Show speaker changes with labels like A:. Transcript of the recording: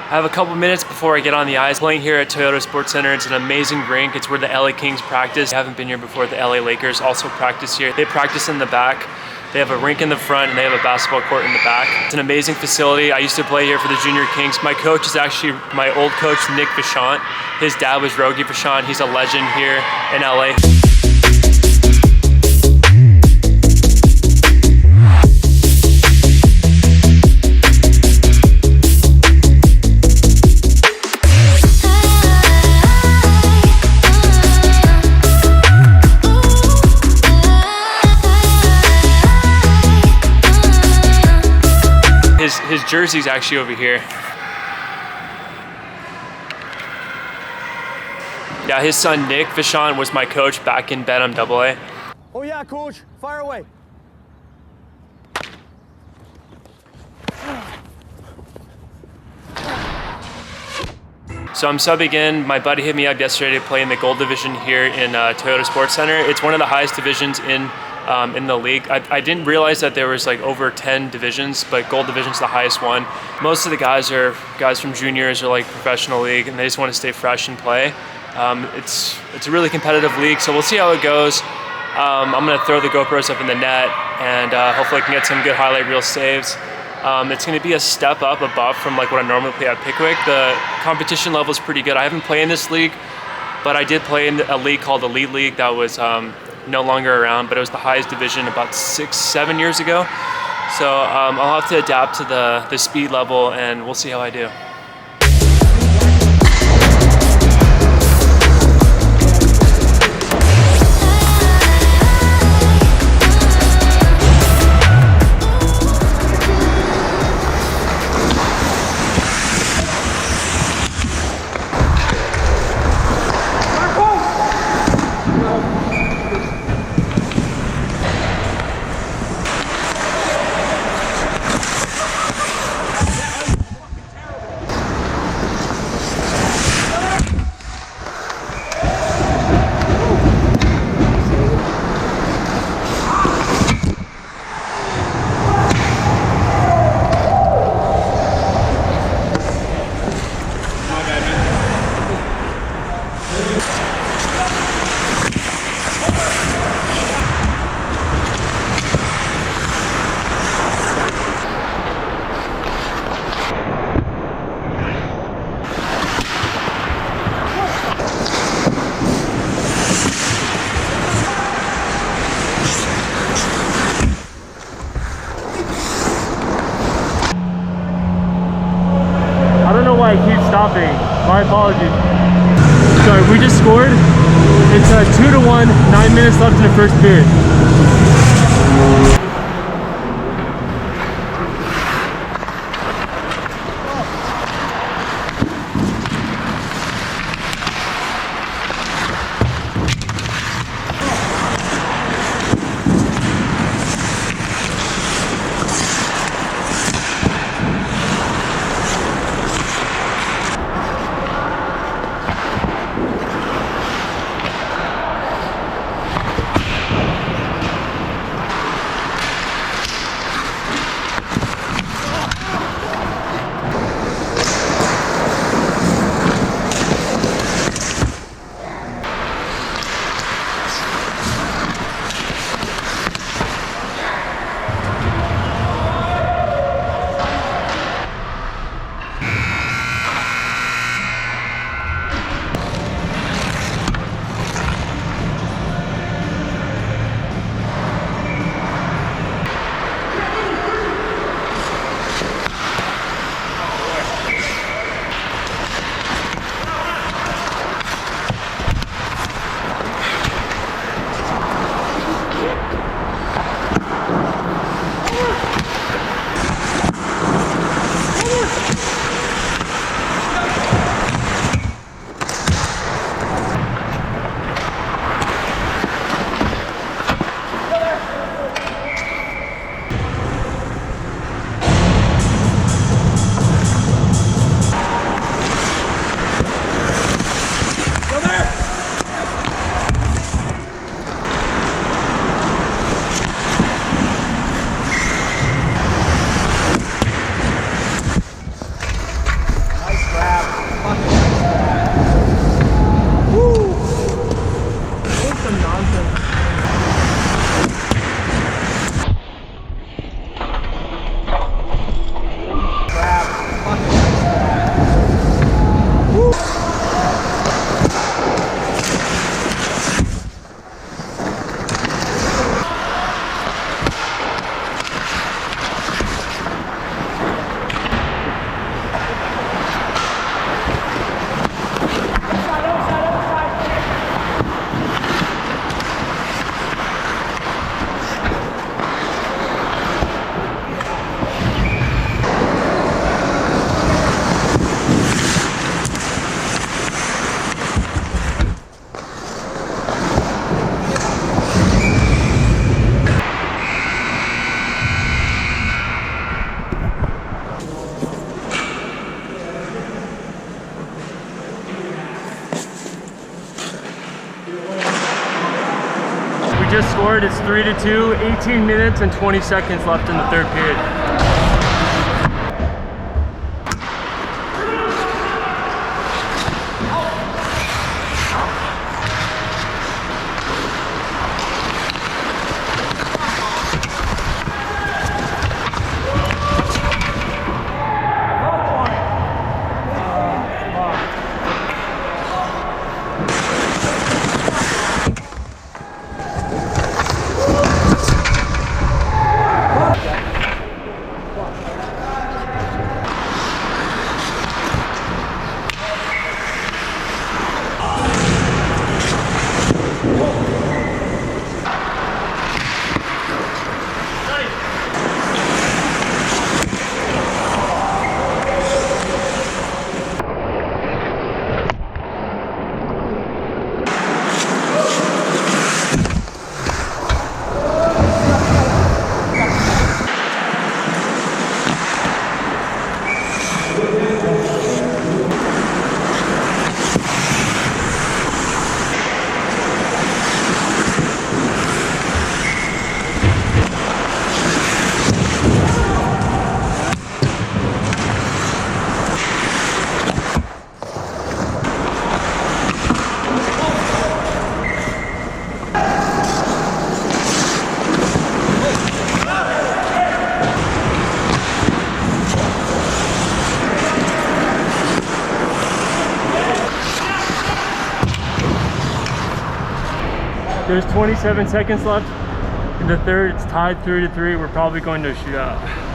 A: I have a couple minutes before I get on the ice. Playing here at Toyota Sports Center. It's an amazing rink. It's where the LA Kings practice. I haven't been here before. The LA Lakers also practice here. They practice in the back. They have a rink in the front and they have a basketball court in the back. It's an amazing facility. I used to play here for the Junior Kings. My coach is actually my old coach, Nick Vachant. His dad was Rogie Vachant. He's a legend here in LA. His jersey's actually over here. Yeah, his son Nick Vachant was my coach back in Benham AA.
B: Oh yeah, coach, fire away.
A: So I'm subbing in. My buddy hit me up yesterday to play in the Gold Division here in Toyota Sports Center. It's one of the highest divisions in the league. I didn't realize that there was like over 10 divisions, but Gold Division's the highest one. Most of the guys are guys from juniors or like professional league, and they just want to stay fresh and play. It's a really competitive league, so we'll see how it goes. I'm gonna throw the GoPros up in the net, and hopefully I can get some good highlight reel saves. It's going to be a step up above from like what I normally play at Pickwick. The competition level is pretty good. I haven't played in this league, but I did play in a league called Elite League that was no longer around, but it was the highest division about 6-7 years ago. So I'll have to adapt to the speed level, and we'll see how I do. I keep stopping. My apologies. Sorry, we just scored. It's 2-1, 9 minutes left in the first period. We just scored, it's 3-2, 18 minutes and 20 seconds left in the third period. There's 27 seconds left in the third. It's tied 3-3. We're probably going to a shootout.